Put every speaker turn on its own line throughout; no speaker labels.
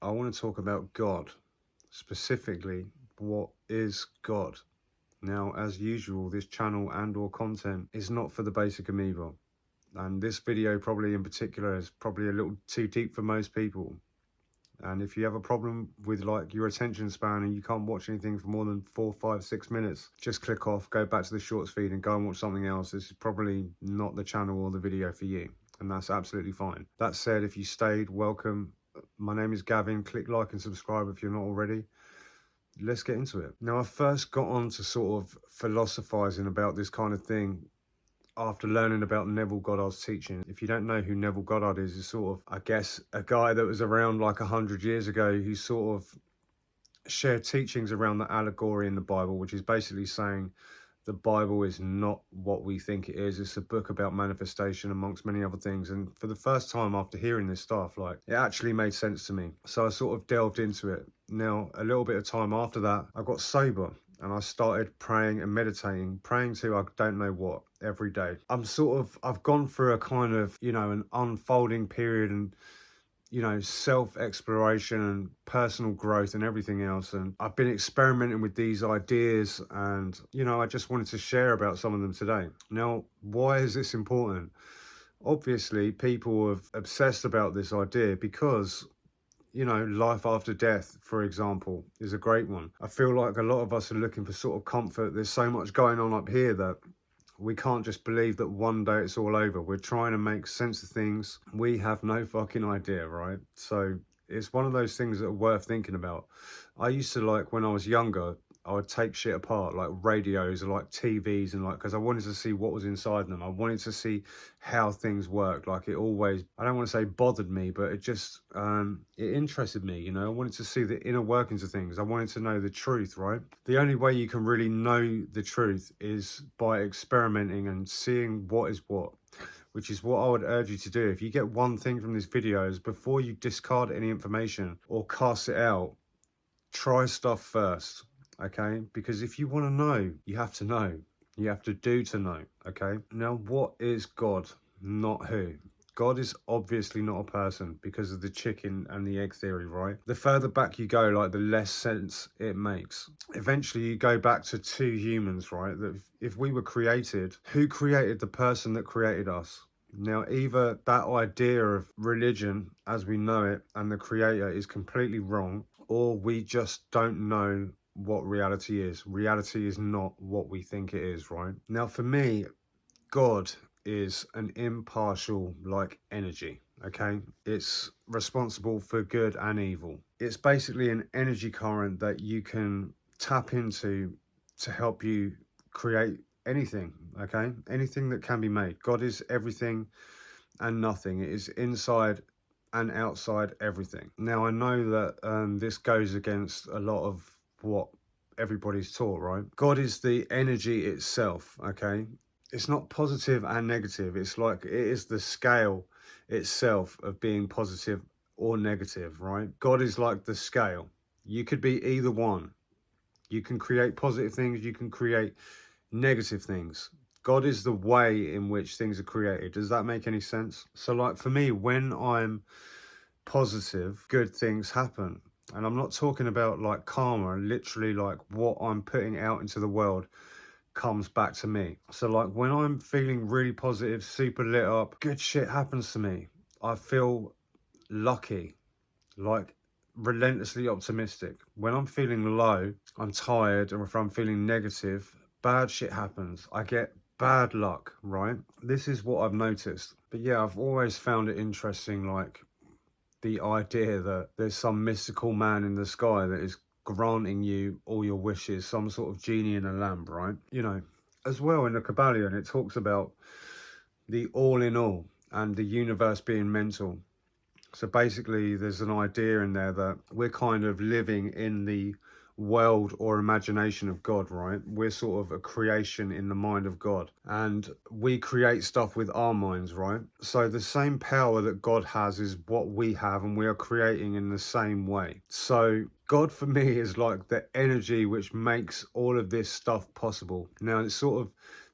I want to talk about God, specifically what is God. Now, as usual, this channel and or content is not for the basic amoeba, and this video probably in particular is probably a little too deep for most people. And if you have a problem with like your attention span and you can't watch anything for more than 4, 5, 6 minutes, just click off, go back to the shorts feed and go and watch something else. This is probably not the channel or the video for you, and that's absolutely fine. That said, if you stayed, welcome. My name is Gavin. Click like and subscribe if you're not already. Let's get into it. Now, I first got on to sort of philosophizing about this kind of thing after learning about Neville Goddard's teaching. If you don't know who Neville Goddard is, he's sort of, I guess, a guy that was around like 100 years ago who sort of shared teachings around the allegory in the Bible, which is basically saying the Bible is not what we think it is. It's a book about manifestation amongst many other things. And for the first time after hearing this stuff, like, it actually made sense to me. So I sort of delved into it. Now, a little bit of time after that, I got sober and I started praying and meditating, praying to I don't know what every day. I've gone through a kind of, an unfolding period and, self-exploration and personal growth and everything else. And I've been experimenting with these ideas and, I just wanted to share about some of them today. Now, why is this important? Obviously, people have obsessed about this idea because, life after death, for example, is a great one. I feel like a lot of us are looking for sort of comfort. There's so much going on up here that we can't just believe that one day it's all over. We're trying to make sense of things. We have no fucking idea, right? So it's one of those things that are worth thinking about. I used to, like, when I was younger, I would take shit apart, like radios or like TVs, and like, because I wanted to see what was inside them. I wanted to see how things worked. Like, it always, I don't want to say bothered me, but it just, it interested me, I wanted to see the inner workings of things. I wanted to know the truth, right? The only way you can really know the truth is by experimenting and seeing what is what, which is what I would urge you to do. If you get one thing from this video, is before you discard any information or cast it out, try stuff first. Okay, because if you want to know, you have to know. You have to do to know. Okay, now what is God? Not who. God is obviously not a person because of the chicken and the egg theory, right? The further back you go, like, the less sense it makes. Eventually you go back to two humans, right? That if we were created, who created the person that created us? Now, either that idea of religion as we know it and the creator is completely wrong, or we just don't know what reality is. Reality is not what we think it is, right? Now, for me, God is an impartial, like, energy, okay? It's responsible for good and evil. It's basically an energy current that you can tap into to help you create anything, okay? Anything that can be made. God is everything and nothing. It is inside and outside everything. Now, I know that this goes against a lot of what everybody's taught, right? God is the energy itself, okay? It's not positive and negative. It's like, it is the scale itself of being positive or negative, right? God is like the scale. You could be either one. You can create positive things, you can create negative things. God is the way in which things are created. Does that make any sense? So, like, for me, when I'm positive, good things happen. And I'm not talking about like karma, literally like what I'm putting out into the world comes back to me. So, like, when I'm feeling really positive, super lit up, good shit happens to me. I feel lucky, like relentlessly optimistic. When I'm feeling low, I'm tired, or if I'm feeling negative, bad shit happens. I get bad luck, right? This is what I've noticed. But yeah, I've always found it interesting, like, the idea that there's some mystical man in the sky that is granting you all your wishes, some sort of genie in a lamp, right? As well, in the Kabbalion, it talks about the all in all and the universe being mental. So basically, there's an idea in there that we're kind of living in the world or imagination of God, right? We're sort of a creation in the mind of God, and we create stuff with our minds, right? So the same power that God has is what we have, and we are creating in the same way. So God, for me, is like the energy which makes all of this stuff possible. Now, it's sort of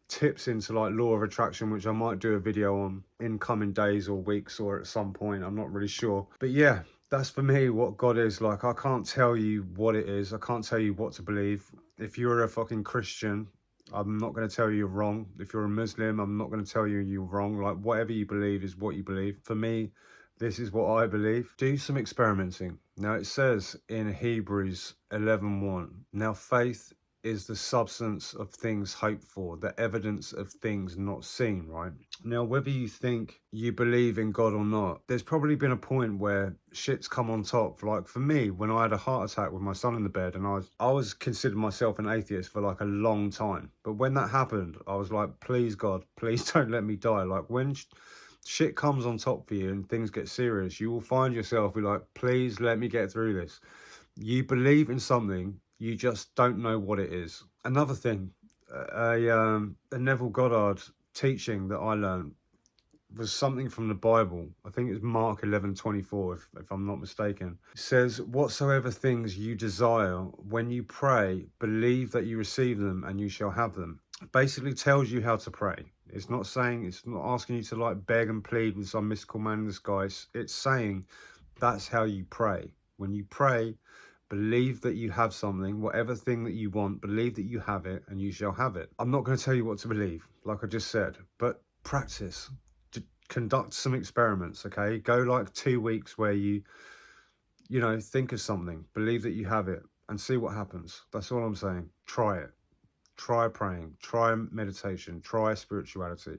tips into like law of attraction, which I might do a video on in coming days or weeks or at some point, I'm not really sure. But yeah, That's for me what God is. Like, I can't tell you what it is. I can't tell you what to believe. If you're a fucking Christian, I'm not going to tell you you're wrong. If you're a Muslim, I'm not going to tell you you're wrong. Like, whatever you believe is what you believe. For me, this is what I believe. Do some experimenting. Now, it says in Hebrews 11:1, now faith is the substance of things hoped for, the evidence of things not seen, right? Now, whether you think you believe in God or not, there's probably been a point where shit's come on top. Like for me, when I had a heart attack with my son in the bed, and I was considered myself an atheist for like a long time. But when that happened, I was like, please God, please don't let me die. Like when shit comes on top for you and things get serious, you will find yourself be like, please let me get through this. You believe in something, you just don't know what it is. Another thing, a Neville Goddard teaching that I learned was something from the Bible. I think it's Mark 11:24, if I'm not mistaken. It says, whatsoever things you desire, when you pray, believe that you receive them and you shall have them. It basically tells you how to pray. It's not asking you to like beg and plead with some mystical man in the sky. It's saying that's how you pray. When you pray, believe that you have something, whatever thing that you want, believe that you have it and you shall have it. I'm not going to tell you what to believe, like I just said, but practice. Conduct some experiments, okay? Go like 2 weeks where you know, think of something, believe that you have it, and see what happens. That's all I'm saying. Try it. Try praying. Try meditation. Try spirituality.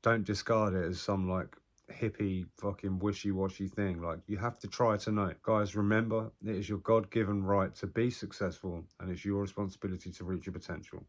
Don't discard it as some like hippie fucking wishy-washy thing. Like, you have to try to know. Guys, remember, it is your God-given right to be successful, and it's your responsibility to reach your potential.